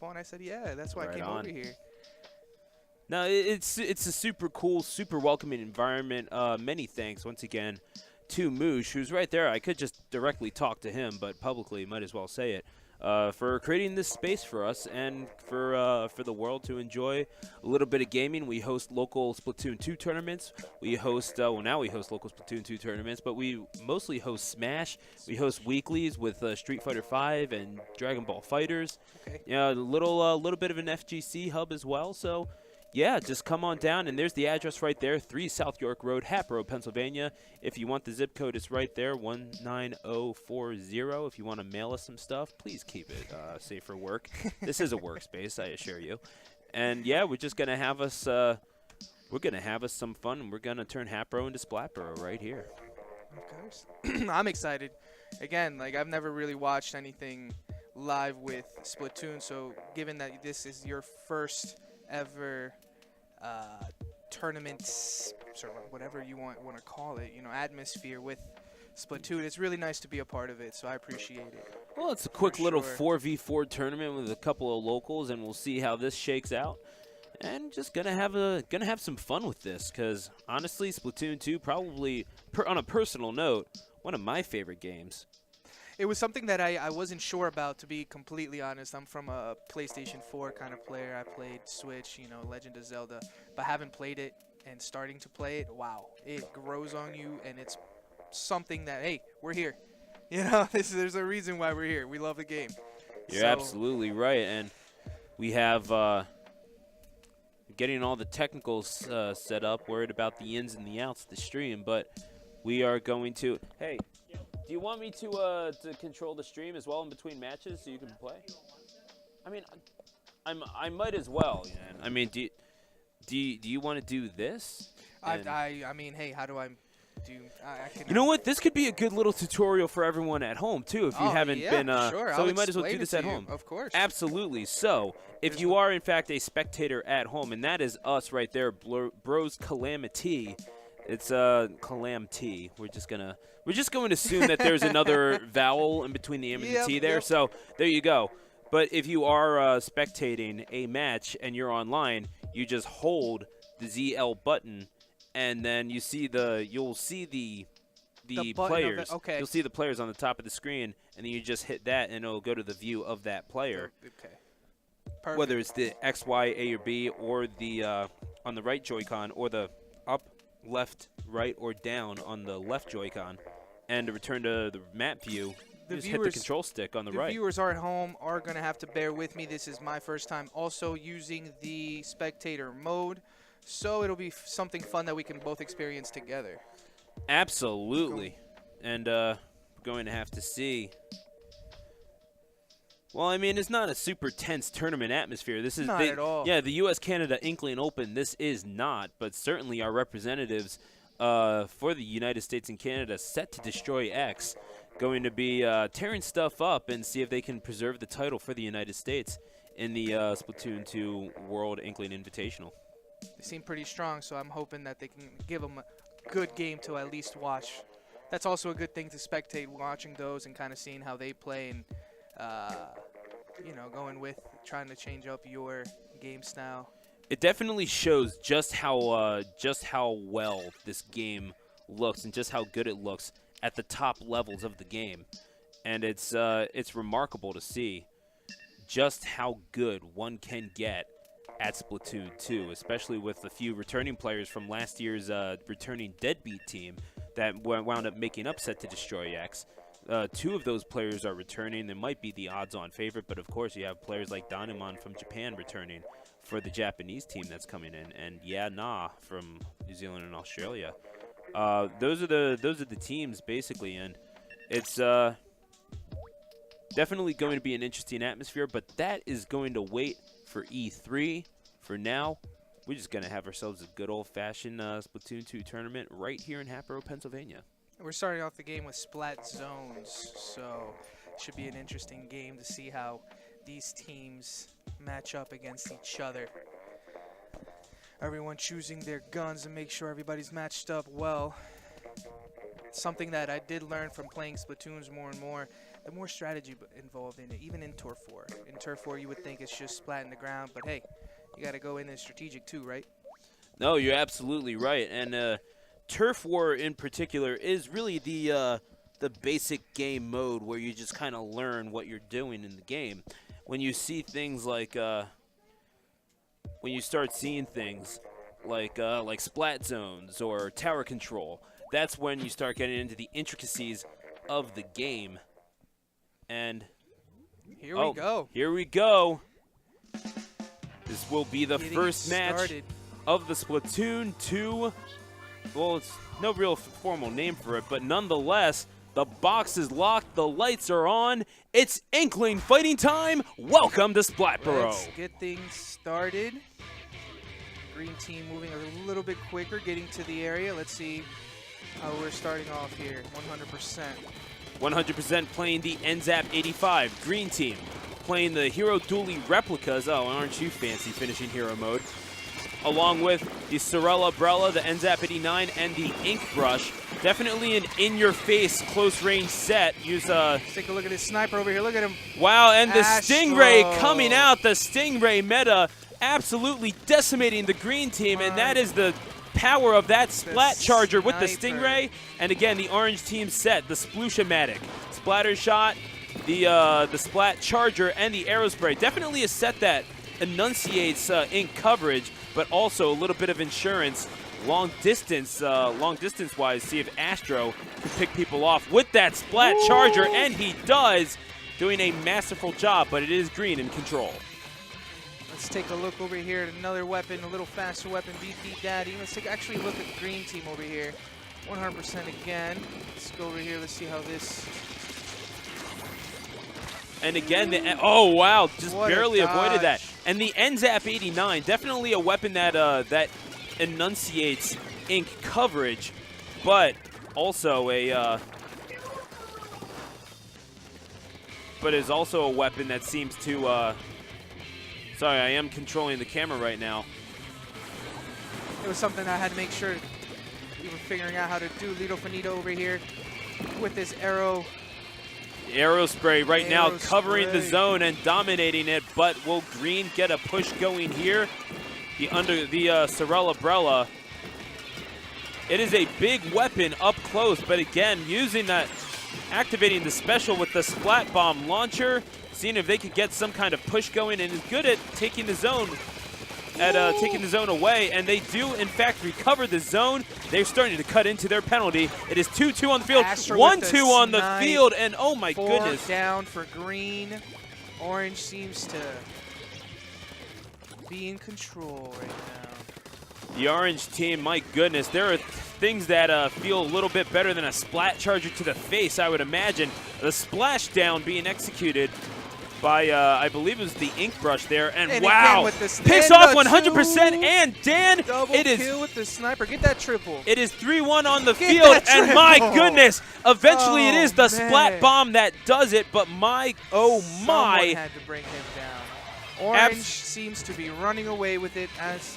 on. I said, yeah, that's why I Right came on. over here. No, it's a super cool, super welcoming environment. Many thanks once again to Moosh, who's right there. I could just directly talk to him, but publicly might as well say it. For creating this space for us and for the world to enjoy a little bit of gaming. We host local Splatoon 2 tournaments. We host, now we host local Splatoon 2 tournaments, but we mostly host Smash. We host weeklies with Street Fighter 5 and Dragon Ball Fighters. Okay. Yeah, a little bit of an FGC hub as well, so yeah, just come on down, and there's the address right there, 3 South York Road, Hatboro, Pennsylvania. If you want the zip code, it's right there, 19040. If you want to mail us some stuff, please keep it safe for work. This is a workspace, I assure you. And yeah, we're just gonna have us some fun, and we're gonna turn Hatboro into Splatboro right here. Of course. I'm excited. Again, like I've never really watched anything live with Splatoon, so given that this is your first ever tournament, sort of whatever you want to call it, atmosphere with Splatoon, it's really nice to be a part of it, so I appreciate it. Well, it's a quick little 4v4 tournament with a couple of locals, and we'll see how this shakes out. And just gonna have some fun with this, because honestly, Splatoon 2 probably, on a personal note, one of my favorite games. It was something that I wasn't sure about, to be completely honest. I'm from a PlayStation 4 kind of player. I played Switch, Legend of Zelda, but haven't played it, and starting to play it, wow, it grows on you, and it's something that, hey, we're here. There's a reason why we're here. We love the game. You're absolutely right, and we have getting all the technicals set up, worried about the ins and the outs of the stream, but we are going to, hey, do you want me to control the stream as well in between matches so you can play? I mean, I might as well. I mean, do you want to do this? I mean, hey, how do I do? You know what? This could be a good little tutorial for everyone at home too, if you haven't been. Sure. So we might as well do this at home. Of course. Absolutely. So if you are in fact a spectator at home, and that is us right there, Bros Calamity. It's Calamity. We're just going to assume that there's another vowel in between the M and the T there. Yep. So there you go. But if you are spectating a match and you're online, you just hold the ZL button, and then you'll see the players. Okay. You'll see the players on the top of the screen, and then you just hit that, and it'll go to the view of that player. Okay. Perfect. Whether it's the X, Y, A, or B, or the on the right Joy-Con, or the up, left, right, or down on the left Joy-Con, and to return to the map view, just hit the control stick on the right. The viewers are at home are going to have to bear with me. This is my first time also using the spectator mode, so it'll be something fun that we can both experience together. Absolutely. And we're going to have to see. Well, I mean, it's not a super tense tournament atmosphere. This is not at all. Yeah, the U.S.-Canada Inkling Open, this is not, but certainly our representatives for the United States and Canada set to destroy X, going to be tearing stuff up and see if they can preserve the title for the United States in the Splatoon 2 World Inkling Invitational. They seem pretty strong, so I'm hoping that they can give them a good game to at least watch. That's also a good thing to spectate, watching those and kind of seeing how they play and going with trying to change up your game style. It definitely shows just how well this game looks and just how good it looks at the top levels of the game, and it's remarkable to see just how good one can get at Splatoon 2, especially with a few returning players from last year's returning Deadbeat team that wound up making up set to destroy X. 2 of those players are returning. They might be the odds-on favorite, but of course you have players like Dynamon from Japan returning for the Japanese team that's coming in, and from New Zealand and Australia. Those are the teams basically, and it's definitely going to be an interesting atmosphere. But that is going to wait for E3. For now, we're just gonna have ourselves a good old-fashioned Splatoon 2 tournament right here in Hatboro, Pennsylvania. We're starting off the game with Splat Zones, so it should be an interesting game to see how these teams match up against each other. Everyone choosing their guns and make sure everybody's matched up well. something that I did learn from playing Splatoons more and more. The more strategy involved in it, even in Turf 4. In Turf 4, you would think it's just splatting the ground, but hey, you got to go in and strategic too, right? No, you're absolutely right. And Turf War in particular is really the basic game mode where you just kind of learn what you're doing in the game. When you see things like when you start seeing things like Splat Zones or Tower Control, that's when you start getting into the intricacies of the game. And here we go. Here we go. This will be the Getting first match started. of the Splatoon 2. Well, it's no real formal name for it, but nonetheless, the box is locked, the lights are on. It's Inkling fighting time. Welcome to Splatboro. Let's get things started. Green team moving a little bit quicker, getting to the area. Let's see how we're starting off here. 100%. 100% playing the NZAP 85. Green team playing the Hero Dually replicas. Oh, aren't you fancy finishing hero mode? Along with the Sorella Brella, the NZAP 89, and the Ink Brush. Definitely an in-your-face close-range set. Let's take a look at this sniper over here. Look at him. Wow, and the Astro. Stingray coming out. The Stingray meta absolutely decimating the green team, and that is the power of that Splat Charger with the Stingray. And again, the orange team set, the Splooshomatic, Splatter Shot, the Splat Charger, and the Aerospray. Definitely a set that enunciates ink coverage, but also a little bit of insurance long distance wise. See if Astro can pick people off with that Splat Charger, and he does, doing a masterful job, but it is green in control. Let's take a look over here at another weapon, a little faster weapon, BP Daddy. Let's take actually a look at the green team over here. 100% again. Let's go over here. Let's see how this. And again, oh wow, just What barely a avoided that. dodge. And the NZAP 89, definitely a weapon that that enunciates ink coverage, but also but is also a weapon that seems to. Sorry, I am controlling the camera right now. It was something I had to make sure we were figuring out how to do. Lido Finito over here with this arrow. Aerospray right now Aerospray. covering the zone and dominating it, but will green get a push going here? The Sorella Brella. It is a big weapon up close, but again, using that, activating the special with the Splat Bomb launcher, seeing if they could get some kind of push going, and is good at taking the zone, away, and they do in fact recover the zone. They're starting to cut into their penalty. It is 2-2 on the field, 1-2 on the field, and oh my goodness. Down for green. Orange seems to be in control right now. The orange team, my goodness, there are things that feel a little bit better than a Splat Charger to the face, I would imagine. The splashdown being executed by, I believe it was the Ink Brush there, and wow, picks off 100%, and Dan, Double kill with the sniper. Get that triple. It is 3-1 on the field, and my goodness, eventually it is the man. Splat Bomb that does it, but my, oh my. Someone had to bring him down. Orange seems to be running away with it as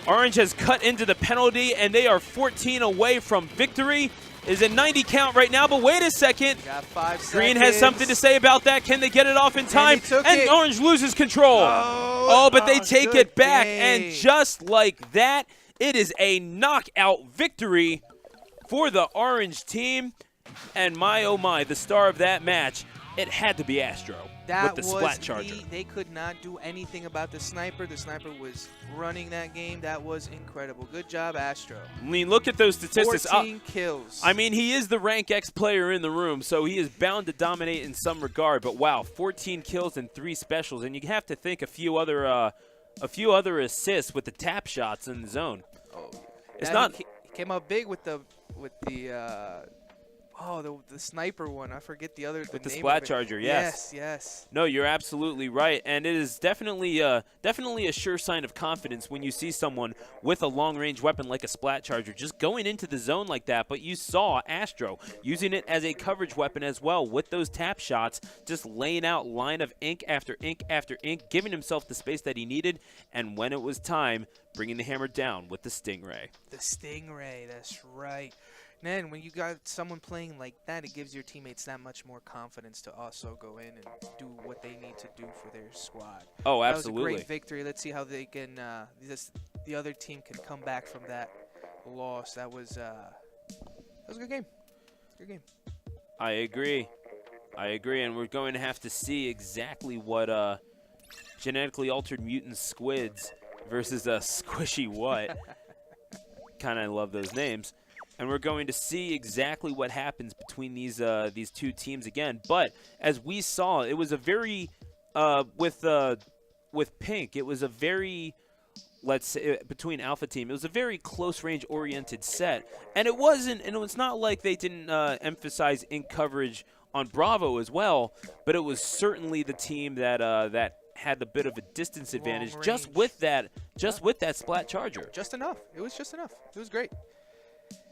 Orange has cut into the penalty, and they are 14 away from victory. Is a 90 count right now, but wait a second. Got 5 seconds. Green has something to say about that. Can they get it off in time? And Orange loses control. Oh, but they take it back. And just like that, it is a knockout victory for the Orange team. And my, oh my, the star of that match, it had to be Astro with the Splat Charger. They could not do anything about the sniper. The sniper was running that game. That was incredible. Good job, Astro. I mean, look at those statistics. 14 kills. I mean, he is the rank X player in the room, so he is bound to dominate in some regard. But wow, 14 kills and 3 specials, and you have to think a few other assists with the tap shots in the zone. Oh, it's not. He came up big with the sniper one. I forget the other. With the Splat Charger, yes. Yes. No, you're absolutely right, and it is definitely a sure sign of confidence when you see someone with a long-range weapon like a Splat Charger just going into the zone like that. But you saw Astro using it as a coverage weapon as well with those tap shots, just laying out line of ink after ink after ink, giving himself the space that he needed, and when it was time, bringing the hammer down with the Stingray. The Stingray, that's right. Man, when you got someone playing like that, it gives your teammates that much more confidence to also go in and do what they need to do for their squad. Oh, That was a absolutely. great victory. Let's see how they can, the other team can come back from that loss. That was a good game. Good game. I agree. And we're going to have to see exactly what genetically altered mutant squids versus a squishy what. Kind of love those names. And we're going to see exactly what happens between these two teams again. But as we saw, it was a very with Pink, it was a very, let's say, between Alpha Team, it was a very close range oriented set. And it wasn't, and it's not like they didn't emphasize ink coverage on Bravo as well, but it was certainly the team that that had a bit of a distance advantage just with that Splat Charger. Just enough. It was just enough. It was great.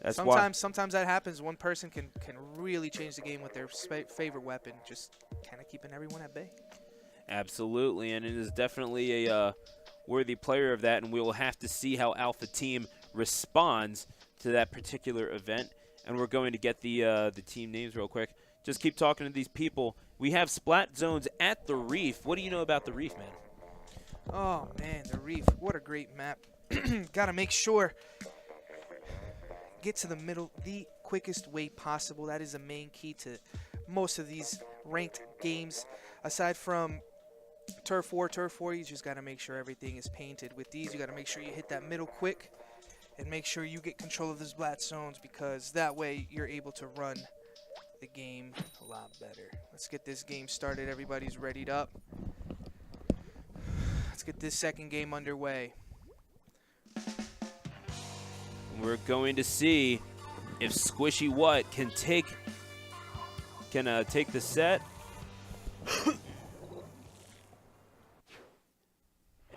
That's sometimes that happens. One person can really change the game with their favorite weapon, just kind of keeping everyone at bay. Absolutely, and it is definitely a worthy player of that, and we will have to see how Alpha Team responds to that particular event. And we're going to get the team names real quick. Just keep talking to these people. We have Splat Zones at the Reef. What do you know about the Reef, man? Oh, man, the Reef. What a great map. Got to make sure. Get to the middle the quickest way possible. That is the main key to most of these ranked games. Aside from Turf War, you just got to make sure everything is painted. With these, you got to make sure you hit that middle quick and make sure you get control of the Splat Zones, because that way you're able to run the game a lot better. Let's get this game started. Everybody's readied up. Let's get this second game underway. We're going to see if Squishy What can take the set.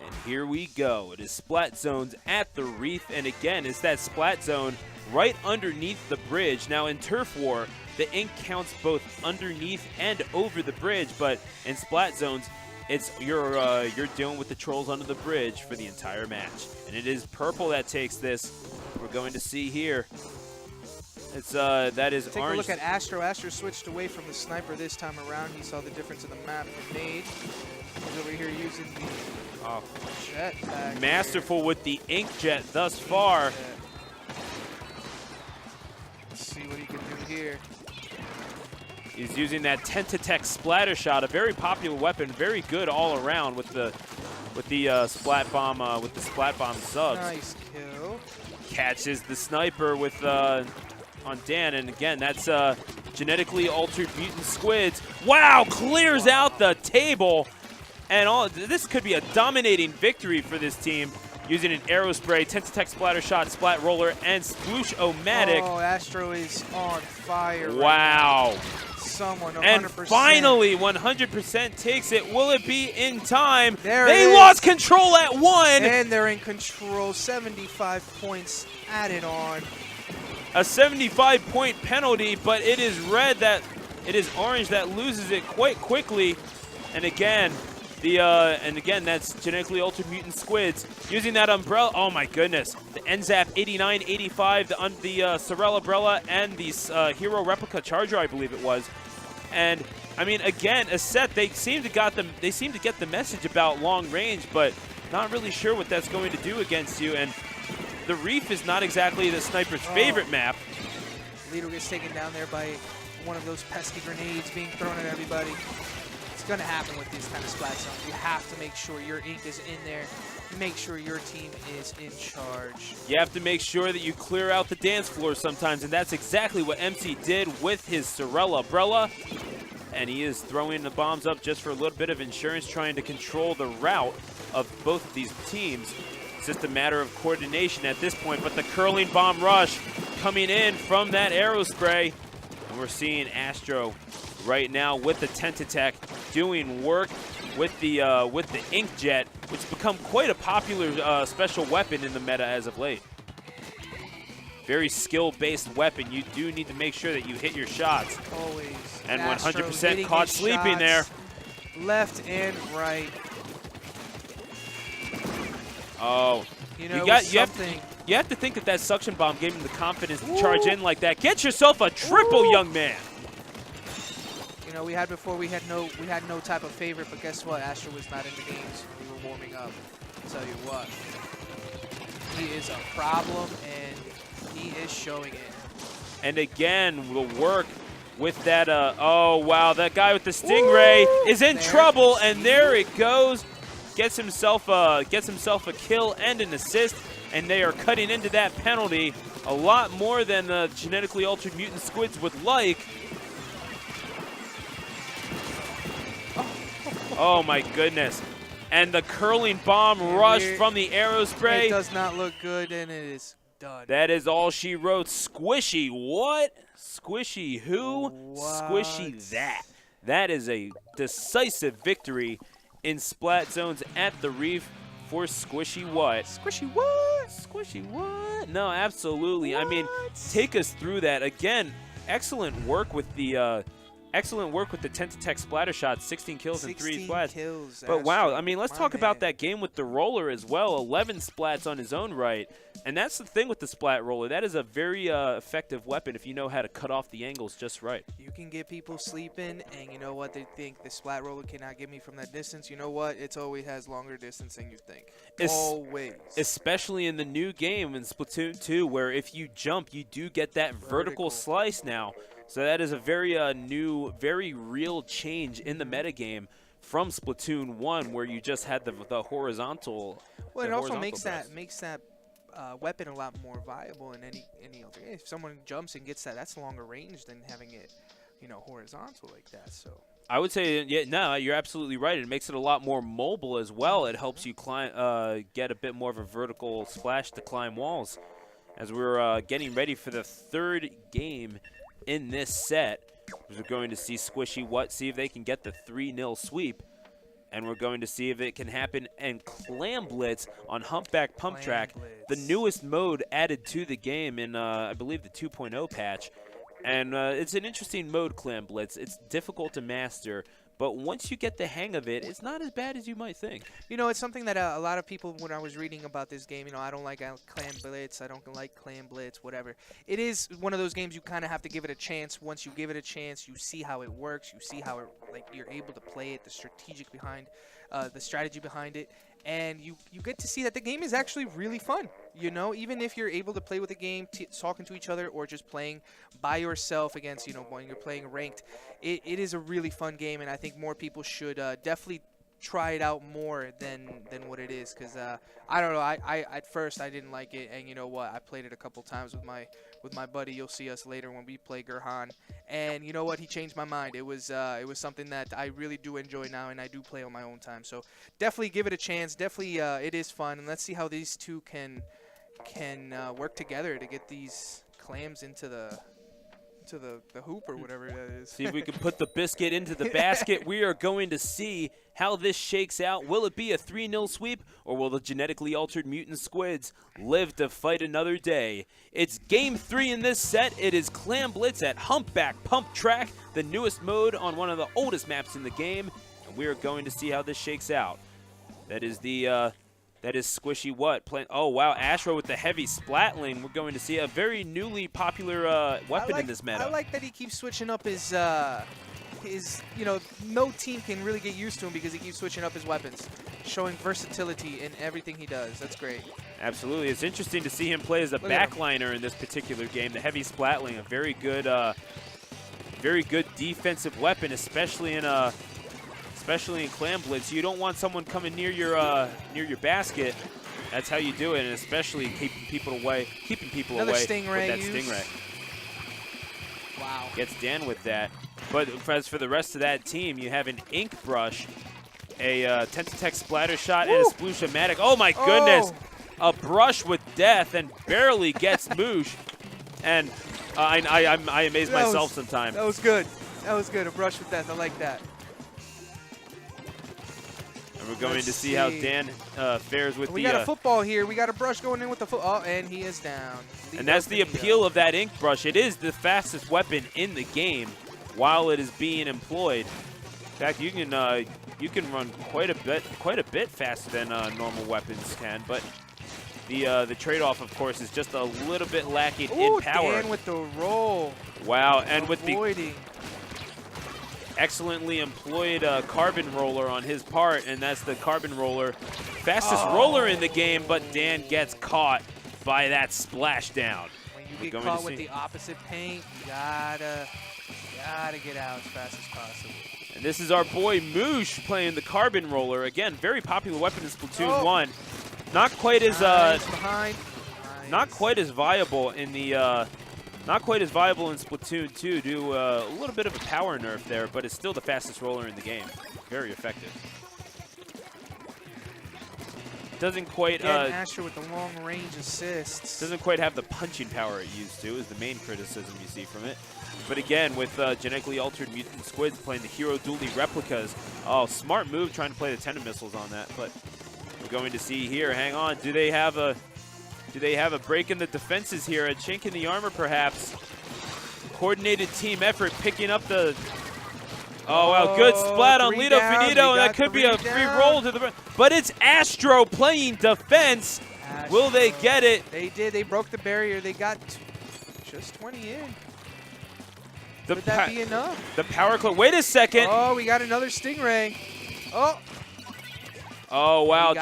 And here we go. It is Splat Zones at the Reef, and again, it's that Splat Zone right underneath the bridge. Now in Turf War, the ink counts both underneath and over the bridge, but in Splat Zones, it's you're dealing with the trolls under the bridge for the entire match. And it is purple that takes this. We're going to see here. It's that is Take orange. a look at Astro. Astro switched away from the sniper this time around. He saw the difference in the map and made. He's over here using the jet back masterful here. With the ink jet thus far. Let's see what he can do here. He's using that Tentatech splatter shot, a very popular weapon, very good all around with the splat bomb subs. Nice kill. Catches the sniper with on Dan, and again that's genetically altered mutant squids. Wow, clears out the table, and this could be a dominating victory for this team. Using an arrow spray, Tentatech splatter shot, splat roller, and sploosh o-matic. Oh, Astro is on fire. Wow. Right now. Someone 100%. And finally, 100% takes it. Will it be in time? They lost control at 1. And they're in control. 75 points added on. A 75-point penalty, but it is it is orange that loses it quite quickly. And again, that's genetically altered mutant squids using that umbrella. Oh my goodness! The NZAP 8985, the Sorel umbrella, and the Hero replica charger, I believe it was. And I mean, again, a set they seem to get the message about long range, but not really sure what that's going to do against you. And the Reef is not exactly the sniper's favorite map. Leader gets taken down there by one of those pesky grenades being thrown at everybody. It's going to happen with these kind of splat zones. You have to make sure your ink is in there. Make sure your team is in charge. You have to make sure that you clear out the dance floor sometimes, and that's exactly what MC did with his Sorella umbrella. And he is throwing the bombs up just for a little bit of insurance, trying to control the route of both of these teams. It's just a matter of coordination at this point, but the curling bomb rush coming in from that arrow spray. And we're seeing Astro right now with the Tentatech doing work with the inkjet, which has become quite a popular special weapon in the meta as of late. Very skill-based weapon. You do need to make sure that you hit your shots. Always. And 100% caught sleeping there. Left and right. Oh, you know, You have to think that suction bomb gave him the confidence to charge in like that. Get yourself a triple, young man. You know, we had no type of favorite, but guess what? Astro was not in the games. We were warming up. I'll tell you what. He is a problem, and he is showing it. And again, we'll work with that. Oh wow, that guy with the Stingray is in trouble, and there it goes. Gets himself a kill and an assist, and they are cutting into that penalty a lot more than the genetically altered mutant squids would like. Oh my goodness. And the curling bomb rush from the Aerospray. It does not look good, and it is done. That is all she wrote. Squishy what? Squishy who? What? Squishy that. That is a decisive victory in Splat Zones at the Reef for Squishy what? Squishy what? Squishy what? No, absolutely. What? I mean, take us through that. Again, excellent work with the Tech splatter shots, 16 kills and 3 splats. Kills, but wow, I mean, let's talk about that game with the roller as well. 11 splats on his own right. And that's the thing with the splat roller. That is a very effective weapon if you know how to cut off the angles just right. You can get people sleeping, and you know what? They think the splat roller cannot get me from that distance. You know what? It always has longer distance than you think. Always. Especially in the new game in Splatoon 2, where if you jump, you do get that vertical slice now. So that is a very new, very real change in the metagame from Splatoon 1, where you just had the horizontal. Well, it also makes that weapon a lot more viable in any other game. If someone jumps and gets that, that's longer range than having it, you know, horizontal like that. So I would say, yeah, no, you're absolutely right. It makes it a lot more mobile as well. It helps you climb, get a bit more of a vertical splash to climb walls. As we're getting ready for the third game in this set, we're going to see Squishy what, see if they can get the 3-0 sweep, and we're going to see if it can happen. And Clam Blitz on Humpback Pump Track, the newest mode added to the game in, I believe, the 2.0 patch. And it's an interesting mode, Clam Blitz. It's difficult to master, but once you get the hang of it, it's not as bad as you might think. You know, it's something that a lot of people, when I was reading about this game, you know, I don't like Clam Blitz, I don't like Clam Blitz, whatever. It is one of those games you kind of have to give it a chance. Once you give it a chance, you see how it works, you see how it, like, you're able to play it, the strategy behind it, and you get to see that the game is actually really fun. You know, even if you're able to play with the game, talking to each other, or just playing by yourself against, you know, when you're playing ranked, it is a really fun game, and I think more people should definitely try it out more than what it is, because I don't know, I at first I didn't like it, and you know what, I played it a couple times with my buddy. You'll see us later when we play Gurhan, and you know what, he changed my mind. It was something that I really do enjoy now, and I do play on my own time. So definitely give it a chance. Definitely it is fun, and let's see how these two can work together to get these clams into the hoop or whatever that is. See if we can put the biscuit into the basket. We are going to see how this shakes out. Will it be a 3-0 sweep, or will the genetically altered mutant squids live to fight another day? It's game 3 in this set. It is Clam Blitz at Humpback Pump Track, the newest mode on one of the oldest maps in the game, and we are going to see how this shakes out. That is Squishy what? Oh, wow, Astro with the heavy splatling. We're going to see a very newly popular weapon in this meta. I like that he keeps switching up his, you know, no team can really get used to him because he keeps switching up his weapons, showing versatility in everything he does. That's great. Absolutely. It's interesting to see him play as a backliner in this particular game. The heavy splatling, a very good defensive weapon, especially in Clam Blitz. You don't want someone coming near your basket. That's how you do it, and especially keeping people away Another with stingray that stingray. Wow. Gets Dan with that. But as for the rest of that team, you have an Ink Brush, a Tech splatter shot, and a Sploosh-O-Matic. Oh my goodness! A brush with death and barely gets Moosh. And I amaze myself sometimes. That was good. That was good. A brush with death. I like that. And we're going to see how Dan fares with we got a football here. We got a brush going in with the football, and he is down. And that's the appeal of that Ink Brush. It is the fastest weapon in the game while it is being employed. In fact, you can run quite a bit faster than normal weapons can. But The trade-off, of course, is just a little bit lacking Ooh, in power. Dan with the roll. Wow, and with the Avoiding. excellently employed carbon roller on his part, and that's the carbon roller. Fastest roller in the game, but Dan gets caught by that splashdown. When you get caught with the opposite paint, you gotta get out as fast as possible. And this is our boy Moosh playing the carbon roller. Again, very popular weapon in Splatoon 1. Not quite as not quite as viable in the not quite as viable in Splatoon 2 due to a little bit of a power nerf there, but it's still the fastest roller in the game. Very effective. Doesn't quite Astro with the long range assists. Doesn't quite have the punching power it used to, is the main criticism you see from it. But again, with genetically altered Mutant Squids playing the Hero Dually replicas, oh, smart move trying to play the tendon missiles on that. But we're going to see here. Hang on, do they have a break in the defenses here? A chink in the armor, perhaps? Coordinated team effort, picking up the. Oh, wow, good splat on Lido Finito, and that could be a free roll to the. But it's Astro playing defense. Will they get it? They did. They broke the barrier. They got just 20 in. Would that be enough? The power clip. Wait a second. Oh, we got another Stingray. Oh. Oh wow,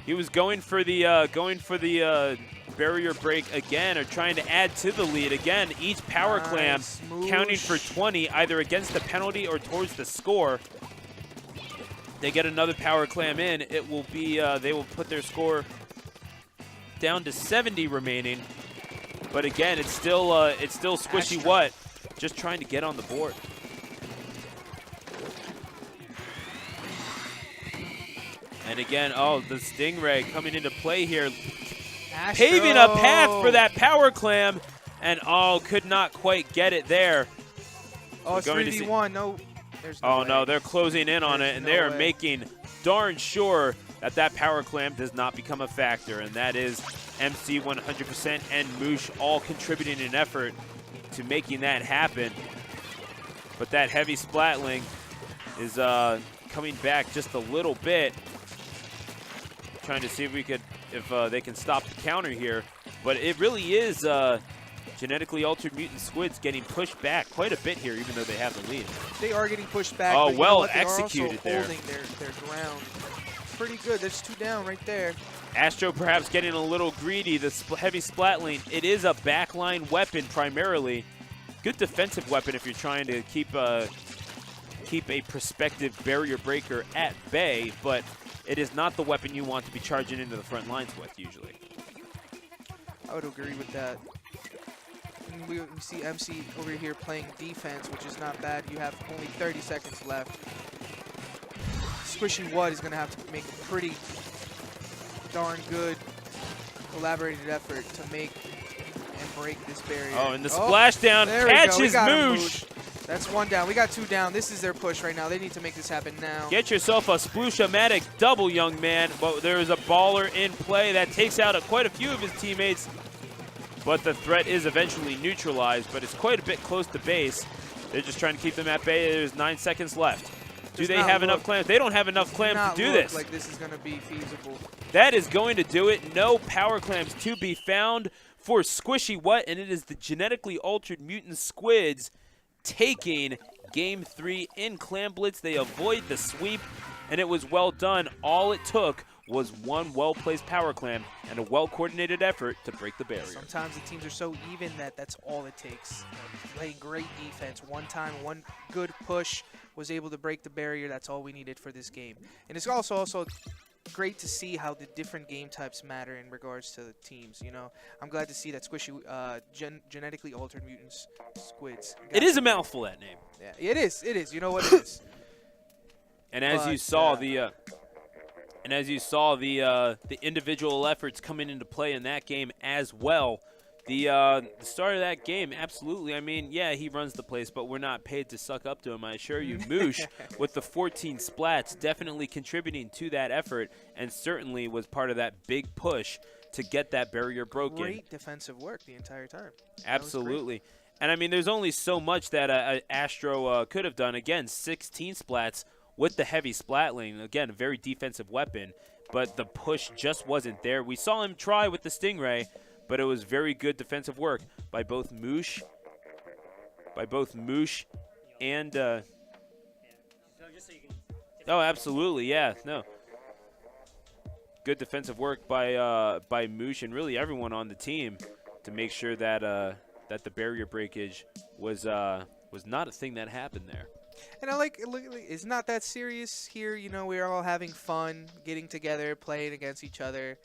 he was going for the barrier break again, or trying to add to the lead again. Each power clam counting for 20, either against the penalty or towards the score. They get another power clam in. It will be they will put their score down to 70 remaining. But again, it's still Squishy What, just trying to get on the board. And again, oh, the Stingray coming into play here. Paving a path for that power clam, and oh, could not quite get it there. Oh, it's 3v1. No, there's no way. No, they're closing in on it, and they are making darn sure that that power clam does not become a factor, and that is MC 100% and Moosh all contributing an effort to making that happen. But that heavy Splatling is coming back just a little bit, trying to see if they can stop the counter here. But it really is genetically altered Mutant Squids getting pushed back quite a bit here, even though they have the lead. They are getting pushed back. Oh, but well they executed there. are also holding their ground. Pretty good. There's 2 down right there. Astro perhaps getting a little greedy. The heavy Splatling, it is a backline weapon primarily. Good defensive weapon if you're trying to keep a prospective barrier breaker at bay, but it is not the weapon you want to be charging into the front lines with usually. I would agree with that. We see MC over here playing defense, which is not bad. You have only 30 seconds left. Squishy What is going to have to make a pretty darn good collaborated effort to make and break this barrier. Oh, and the splashdown catches Moosh. That's 1 down. We got 2 down. This is their push right now. They need to make this happen now. Get yourself a Splooshomatic double, young man. But there is a baller in play that takes out quite a few of his teammates. But the threat is eventually neutralized, but it's quite a bit close to base. They're just trying to keep them at bay. There's 9 seconds left. Do they have enough clams? They don't have enough clams to do this. Like this is going to be feasible. That is going to do it. No power clams to be found for Squishy What, and it is the genetically altered Mutant Squids taking Game 3 in Clam Blitz. They avoid the sweep, and it was well done. All it took was 1 well-placed power clam and a well-coordinated effort to break the barrier. Sometimes the teams are so even that that's all it takes. Playing great defense. One time, one good push was able to break the barrier. That's all we needed for this game. And it's also great to see how the different game types matter in regards to the teams. You know, I'm glad to see that Squishy genetically altered Mutants Squids. It is a mouthful, that name. Yeah, it is. It is. You know what it is. And as you saw the individual efforts coming into play in that game as well. The start of that game, absolutely. I mean, yeah, he runs the place, but we're not paid to suck up to him, I assure you. Moosh, with the 14 splats, definitely contributing to that effort, and certainly was part of that big push to get that barrier broken. Great defensive work the entire time. Absolutely. And, I mean, there's only so much that Astro could have done. Again, 16 splats, with the heavy splatling. Again, a very defensive weapon, but the push just wasn't there. We saw him try with the Stingray, but it was very good defensive work by both Moosh and oh, absolutely, yeah, no. Good defensive work by Moosh and really everyone on the team to make sure that that the barrier breakage was not a thing that happened there. And I like, it's not that serious here. You know, we're all having fun, getting together, playing against each other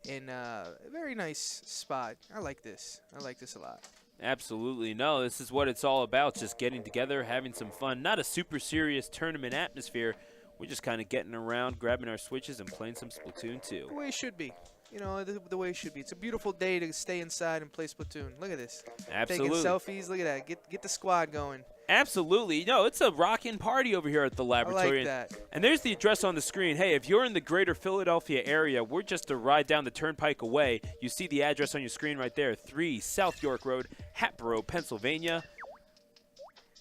in a very nice spot. I like this. I like this a lot. Absolutely. No, this is what it's all about, just getting together, having some fun. Not a super serious tournament atmosphere. We're just kind of getting around, grabbing our Switches, and playing some Splatoon 2. The way it should be. You know, the way it should be. It's a beautiful day to stay inside and play Splatoon. Look at this. Absolutely. Taking selfies. Look at that. Get the squad going. Absolutely. No, it's a rockin' party over here at the laboratory. I like that. And there's the address on the screen. Hey, if you're in the greater Philadelphia area, we're just a ride down the turnpike away. You see the address on your screen right there, 3 South York Road, Hatboro, Pennsylvania.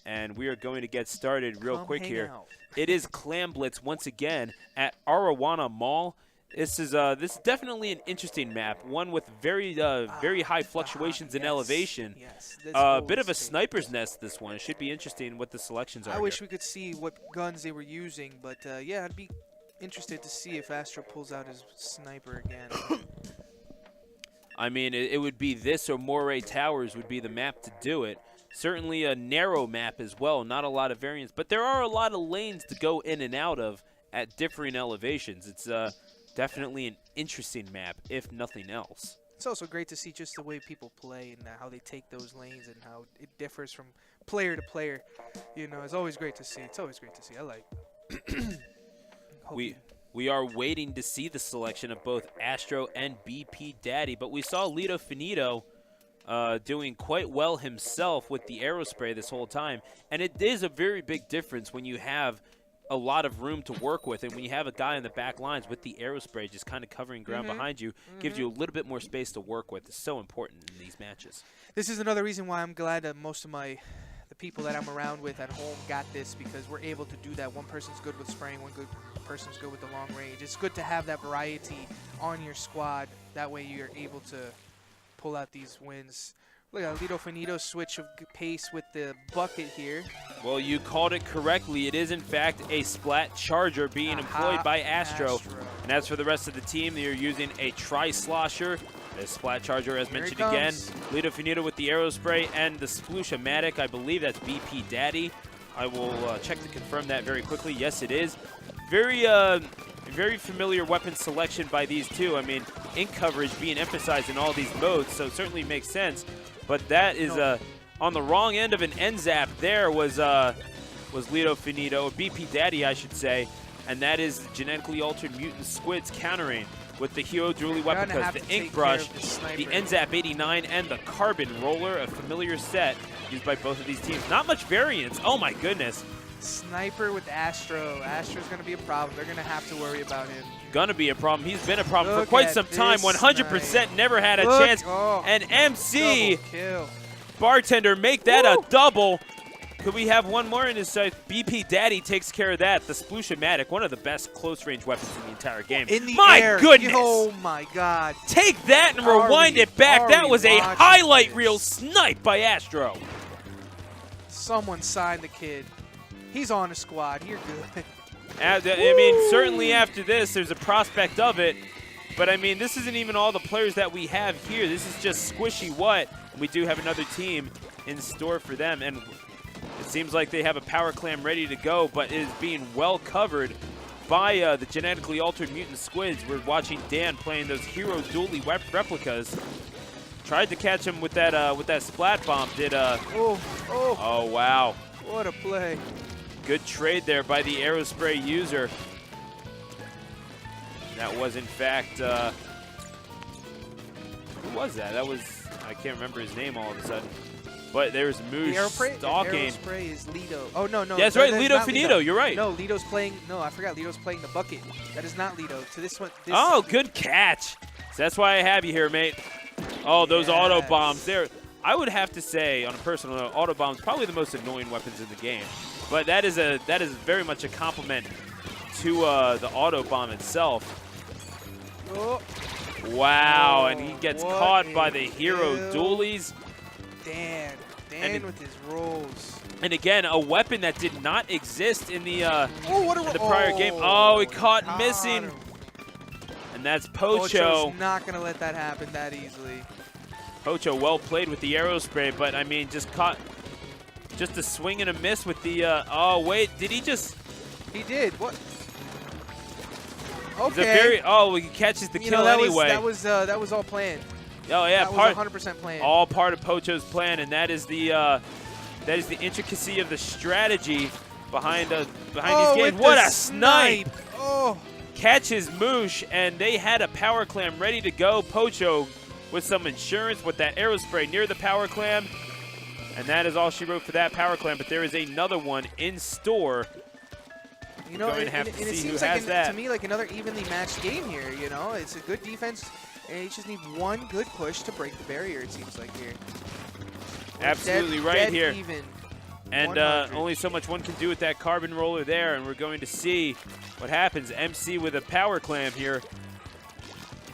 And we are going to get started real quick here. It is Clam Blitz once again at Arawana Mall. This is definitely an interesting map, one with very high fluctuations in elevation. Yes, A bit of a sniper's nest, this one. It should be interesting what the selections are. I wish we could see what guns they were using, but yeah, I'd be interested to see if Astro pulls out his sniper again. I mean, it would be this or Moray Towers would be the map to do it. Certainly a narrow map as well, not a lot of variants, but there are a lot of lanes to go in and out of at differing elevations. It's definitely an interesting map, if nothing else. It's also great to see just the way people play and how they take those lanes and how it differs from player to player. You know, it's always great to see. It's always great to see. I like it. We are waiting to see the selection of both Astro and BP Daddy, but we saw Lito Finito doing quite well himself with the Aerospray this whole time. And it is a very big difference when you have a lot of room to work with, and when you have a guy in the back lines with the Aerospray just kind of covering ground behind you, gives you a little bit more space to work with. It's so important in these matches. This is another reason why I'm glad that most of the people that I'm around with at home got this, because we're able to do that. One person's good with spraying, one person's good with the long range. It's good to have that variety on your squad. That way you're able to pull out these wins. Look at Lito Finito's switch of pace with the bucket here. Well, you called it correctly. It is, in fact, a Splat Charger being employed by Astro. And as for the rest of the team, they are using a Tri-Slosher. The Splat Charger, as mentioned again. Lito Finito with the Aerospray and the Sploosha-matic. I believe that's BP Daddy. I will check to confirm that very quickly. Yes, it is. Very familiar weapon selection by these two. I mean, ink coverage being emphasized in all these modes, so it certainly makes sense. But that is on the wrong end of an NZAP. There was Lito Finito, BP Daddy, I should say, and that is genetically altered Mutant Squids countering with the Hero Dually weapon, because the Ink Brush, the NZAP 89, and the Carbon Roller, a familiar set used by both of these teams. Not much variance. Oh my goodness. Sniper with Astro. Astro's going to be a problem. They're going to have to worry about him. Gonna be a problem. He's been a problem for quite some time. 100% never had a chance. And MC Bartender make that a double. Could we have one more in his sight? BP Daddy takes care of that. The Sploosha-matic, one of the best close-range weapons in the entire game. In the air. Goodness. Oh, my God. Take that and rewind it back. That was a highlight reel snipe by Astro. Someone signed the kid. He's on a squad. You're good. I mean, certainly after this, there's a prospect of it. But, I mean, this isn't even all the players that we have here. This is just Squishy What. We do have another team in store for them. And it seems like they have a Power Clam ready to go, but it is being well covered by the genetically altered Mutant Squids. We're watching Dan playing those Hero Dually replicas. Tried to catch him with that Splat Bomb. Oh, wow. What a play. Good trade there by the Aerospray user. That was, in fact, who was that? That was, I can't remember his name all of a sudden. But there's Moose stalking. The Aerospray is Lito. Oh, no. Yeah, that's right, Lito Finito. You're right. No, Lito's playing, no, I forgot. Lito's playing the bucket. That is not Lito. To this one. Oh, good catch. So that's why I have you here, mate. Oh, those auto bombs there. I would have to say, on a personal note, auto bombs probably the most annoying weapons in the game. But that is very much a compliment to the auto bomb itself. Oh. Wow, and he Oh, gets what caught by a the hero kill. dualies. Dan with his rolls. And again, a weapon that did not exist in the What the prior game. Oh, he caught got missing. him. And that's Pocho. Pocho's not going to let that happen that easily. Pocho well played with the arrow spray, but I mean, just a swing and a miss with the, oh wait, did he just? He did, what? It's a Okay. he catches the kill that anyway. that was all planned. Oh yeah, That was 100% planned. all part of Pocho's plan, and that is the intricacy of the strategy behind these games. What a snipe! Oh, Catches Moosh, and they had a power clam ready to go. Pocho with some insurance with that arrow spray near the power clam, and that is all she wrote for that power clam. But there is another one in store. you know, Going to have and to it see who seems like has that. to me like another evenly matched game here. You know, it's a good defense, and you just need one good push to break the barrier. It seems like here. Absolutely right dead here. Even. And 100. only so much one can do with that carbon roller there, and we're going to see what happens. MC with a power clam here.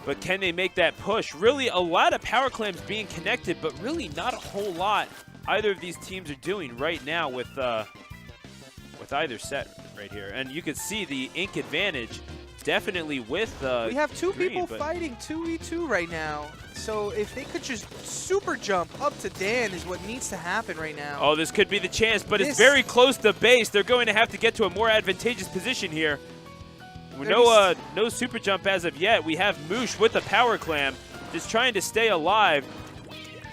But can they make that push? Really, a lot of power clams being connected, but really not a whole lot either of these teams are doing right now with either set right here. And you can see the ink advantage definitely with we have two green, people but fighting 2v2 right now. So if they could just super jump up to Dan is what needs to happen right now. Oh, this could be the chance, but it's very close to base. They're going to have to get to a more advantageous position here. No super jump as of yet. We have Moosh with a power clam, just trying to stay alive.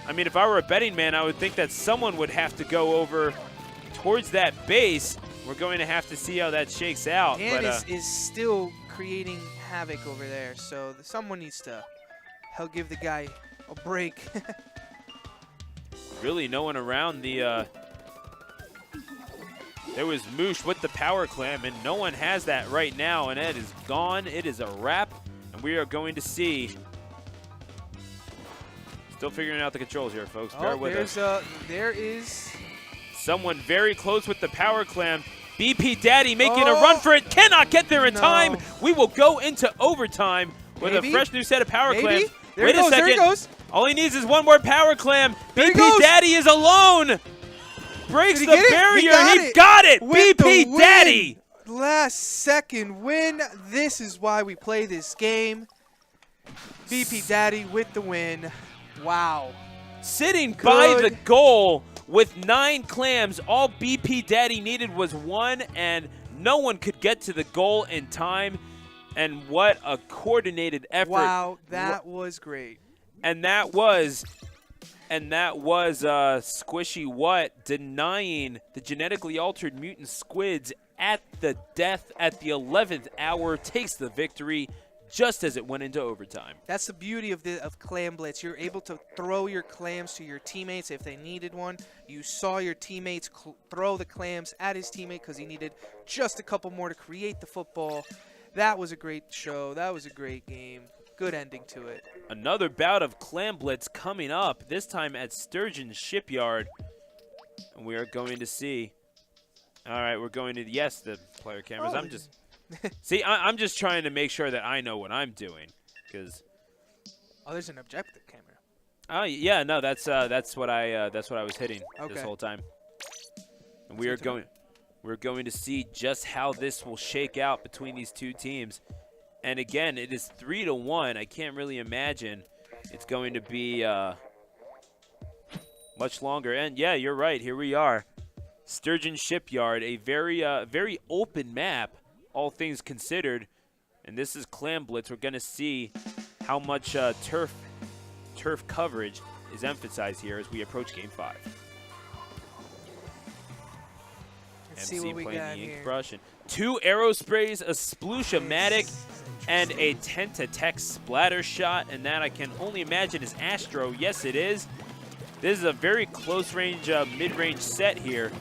I mean, if I were a betting man, I would think that someone would have to go over towards that base. We're going to have to see how that shakes out. Dan But is still creating havoc over there, so someone needs to help give the guy a break. really no one around the there was Moosh with the power clam, and no one has that right now, and it is gone. It is a wrap, and we are going to see. Still figuring out the controls here, folks. Bear with us. There is Someone very close with the power clam. BP Daddy making a run for it. Cannot get there in time. We will go into overtime with a fresh new set of power clams. Wait a second. There he goes. All he needs is one more power clam. There he BP goes. Daddy is alone. Breaks the Did he get it? barrier. He got it. With the BP win. Daddy. Last second win. This is why we play this game. BP Daddy with the win. Wow. Sitting by the Good. goal with 9 clams. All BP Daddy needed was 1, and no one could get to the goal in time. And what a coordinated effort. Wow, that was great. And that was Squishy What denying the genetically altered mutant squids at the death at the 11th hour, takes the victory just as it went into overtime. That's the beauty of Clam Blitz. You're able to throw your clams to your teammates if they needed one. You saw your teammates throw the clams at his teammate because he needed just a couple more to create the football. That was a great show. That was a great game. Good ending to it. Another bout of Clam Blitz coming up, this time at Sturgeon Shipyard. And we are going to see. All right, we're going to, yes, the player cameras. I'm just, see, I'm just trying to make sure that I know what I'm doing. Because. Oh, there's an objective camera. Oh, yeah, no, that's what I was hitting this whole time. And we're going to see just how this will shake out between these two teams. And again, it is 3-1. I can't really imagine it's going to be much longer. And yeah, you're right. Here we are, Sturgeon Shipyard, a very open map, all things considered. And this is Clam Blitz. We're going to see how much turf coverage is emphasized here as we approach Game 5. Let's see what we playing got the ink here. brush, and 2 arrow sprays, a Sploosh-o-matic, and a Tentatech splatter shot, and that I can only imagine is Astro. Yes, it is. This is a very close range, mid-range set here.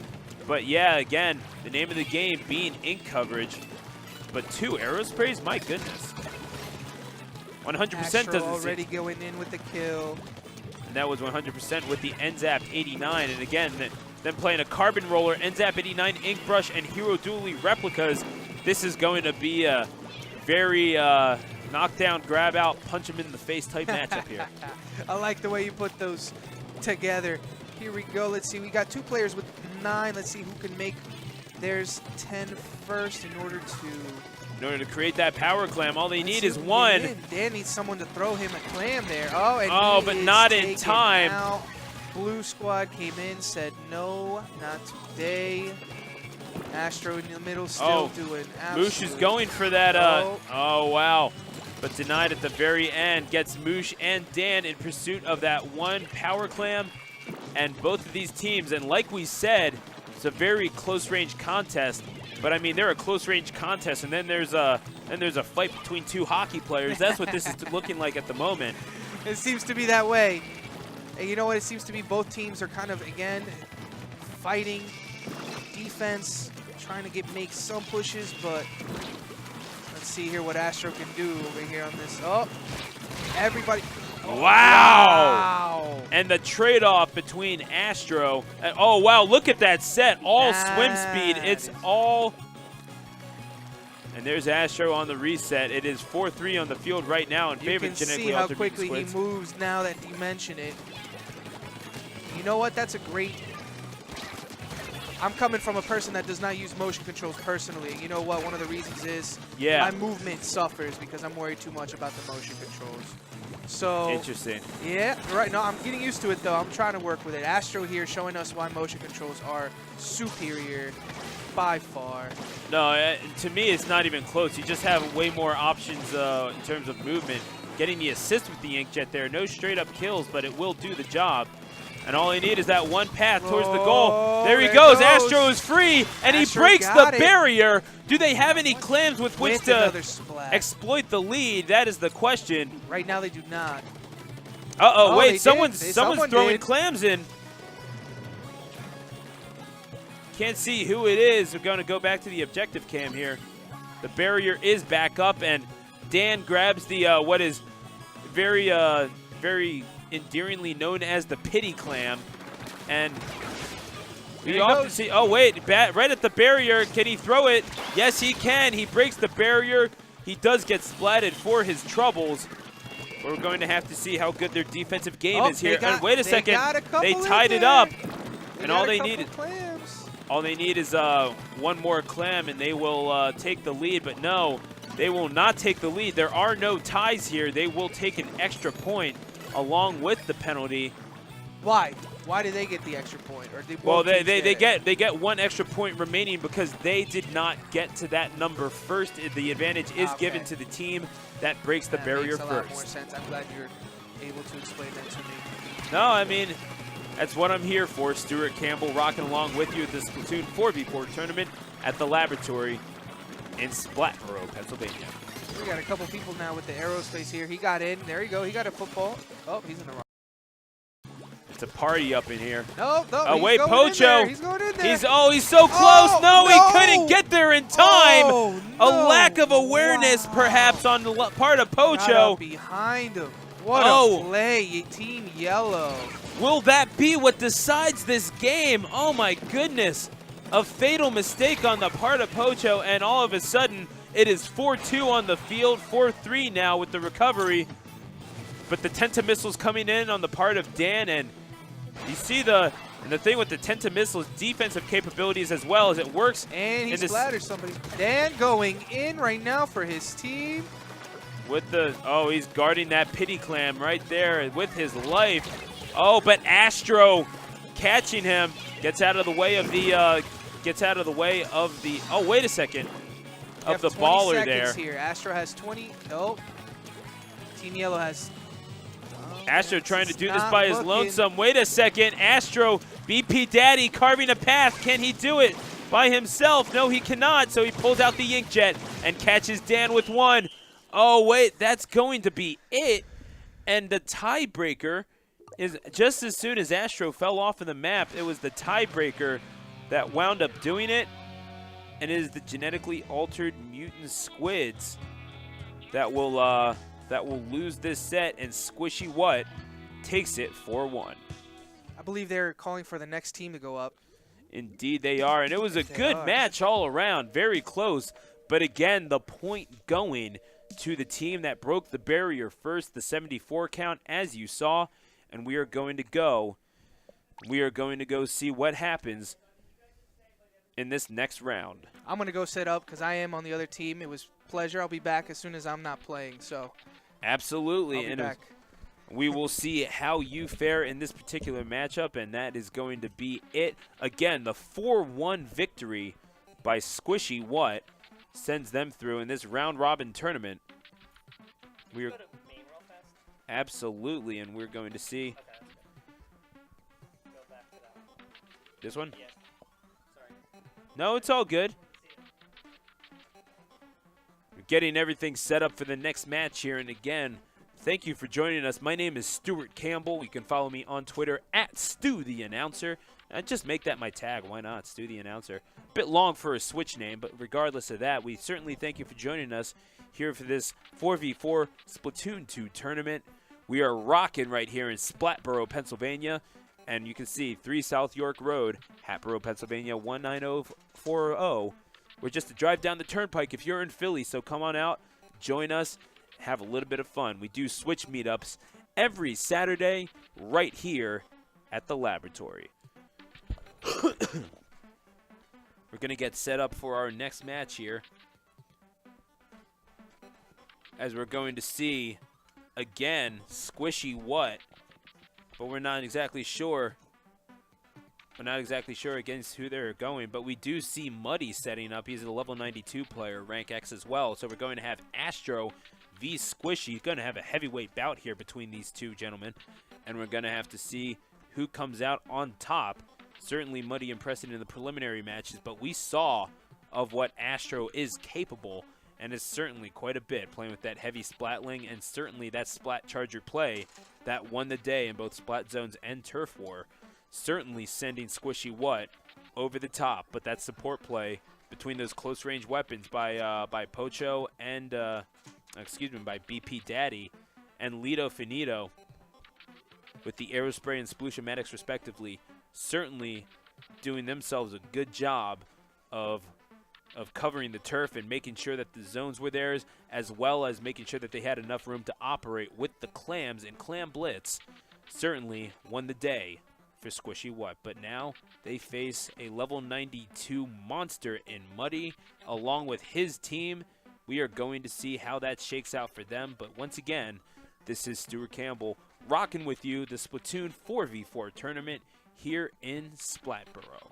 But yeah, again, the name of the game being ink coverage. But 2 arrow sprays, my goodness. 100% Astro doesn't already going in with the kill. And that was 100% with the NZAP 89. And again, then playing a carbon roller, NZAP 89, ink brush, and hero dually replicas. this is going to be a very knockdown, grab out, punch him in the face type matchup here. I like the way you put those together. Here we go. Let's see. We got 2 players with 9. Let's see who can make theirs 10 first in order to create that power clam. All they need is 1. Dan needs someone to throw him a clam there. Oh, but not in time. Out. Blue squad came in, said no, not today. Astro in the middle still doing absolute. Moosh is going for that. Oh, wow. But denied at the very end. Gets Moosh and Dan in pursuit of that 1 power clam. And both of these teams, and like we said, it's a very close-range contest. But I mean, they're a close-range contest, and then there's a fight between 2 hockey players. That's what this is looking like at the moment. It seems to be that way. And you know what? It seems to be both teams are kind of, again, fighting defense, trying to make some pushes, but let's see here what Astro can do over here on this. Oh, everybody. Wow. And the trade-off between Astro and, oh, wow, look at that set. All swim speed. It's all. And there's Astro on the reset. It is 4-3 on the field right now in favor of genetically altered Mutant Squids. You can see how quickly he moves now that you mention it. You know what? That's a great. I'm coming from a person that does not use motion controls personally. You know what? One of the reasons is my movement suffers because I'm worried too much about the motion controls. So interesting. Yeah, right. No, I'm getting used to it though. I'm trying to work with it. Astro here showing us why motion controls are superior by far. No, to me it's not even close. You just have way more options in terms of movement. Getting the assist with the inkjet there. No straight up kills, but it will do the job. And all they need is that 1 path towards the goal. There he goes. Astro is free, and he breaks the barrier. Do they have any clams with which to exploit the lead? That is the question. Right now they do not. Uh-oh, wait, someone's throwing clams in. Can't see who it is. We're going to go back to the objective cam here. The barrier is back up, and Dan grabs the what is very endearingly known as the pity clam, and we often see. Oh wait, right at the barrier. Can he throw it? Yes, he can. He breaks the barrier. He does get splatted for his troubles. We're going to have to see how good their defensive game is here. And wait a second, they tied it up, and all they need is 1 more clam, and they will take the lead. But no, they will not take the lead. There are no ties here. They will take an extra point along with the penalty. Why? Why did they get the extra point? Or they get 1 extra point remaining because they did not get to that number first. The advantage is given to the team that breaks the barrier first. That makes a lot more sense. I'm glad you're able to explain that to me. No, I mean, that's what I'm here for. Stuart Campbell rocking along with you at the Splatoon 4v4 tournament at the laboratory in Splatboro, Pennsylvania. We got a couple people now with the aerospace here. He got in. There you go. He got a football. Oh, he's in the wrong. It's a party up in here. No. Oh, wait, Pocho. He's going in there. He's so close. No, he couldn't get there in time. A lack of awareness, perhaps, on the part of Pocho. Behind him. What a play, Team Yellow. Will that be what decides this game? Oh, my goodness. A fatal mistake on the part of Pocho, and all of a sudden, it is 4-2 on the field, 4-3 now with the recovery. But the Tentamissiles coming in on the part of Dan, and you see the thing with the Tentamissiles' defensive capabilities as well as it works. And he splatters somebody. Dan going in right now for his team. With he's guarding that pity clam right there with his life. Oh, but Astro catching him, gets out of the way of the, oh, wait a second. Of the baller there. Here. Astro has 20. Oh, Team Yellow has. Astro trying to do this by his lonesome. Wait a second. Astro, BP Daddy carving a path. Can he do it by himself? No, he cannot. So he pulls out the inkjet and catches Dan with 1. Oh, wait. That's going to be it. And the tiebreaker is just as soon as Astro fell off of the map, it was the tiebreaker that wound up doing it. And it is the genetically altered Mutant Squids that will lose this set, and Squishy What takes it 4-1. I believe they're calling for the next team to go up. Indeed they are, and it was a good match all around, very close. But again, the point going to the team that broke the barrier first, the 74 count, as you saw. And we are going to go see what happens in this next round. I'm going to go set up because I am on the other team. It was a pleasure. I'll be back as soon as I'm not playing. So Absolutely. I'll be back. We will see how you fare in this particular matchup, and that is going to be it. Again, the 4-1 victory by Squishy What sends them through in this round-robin tournament. We're absolutely, and we're going to see this one. No, it's all good. We're getting everything set up for the next match here, and again, thank you for joining us. My name is Stuart Campbell. You can follow me on Twitter at StuTheAnnouncer. And just make that my tag. Why not? Stu the Announcer. Bit long for a Switch name, but regardless of that, we certainly thank you for joining us here for this 4v4 Splatoon 2 tournament. We are rocking right here in Splatboro, Pennsylvania. And you can see 3 South York Road, Hatboro, Pennsylvania, 19040. We're just a drive down the turnpike if you're in Philly, so come on out, join us, have a little bit of fun. We do Switch meetups every Saturday right here at the laboratory. We're going to get set up for our next match here, as we're going to see, again, Squishy What, but we're not exactly sure. We're not exactly sure against who they're going, but we do see Muddy setting up. He's a level 92 player, rank X as well, so we're going to have Astro v Squishy. Going to have a heavyweight bout here between these two gentlemen, and we're going to have to see who comes out on top. Certainly Muddy impressed in the preliminary matches, but we saw of what Astro is capable, and is certainly quite a bit, playing with that heavy Splatling, and certainly that Splat Charger play that won the day in both Splat Zones and Turf War. Certainly sending Squishy What over the top, but that support play between those close-range weapons by Pocho and, by BP Daddy and Lido Finito with the Aerospray and Splooshamatics respectively, certainly doing themselves a good job of covering the turf and making sure that the zones were theirs, as well as making sure that they had enough room to operate with the clams, and Clam Blitz certainly won the day for Squishy What. But now they face a level 92 monster in Muddy along with his team. We are going to see how that shakes out for them, but once again, this is Stuart Campbell rocking with you the Splatoon 4v4 tournament here in Splatboro.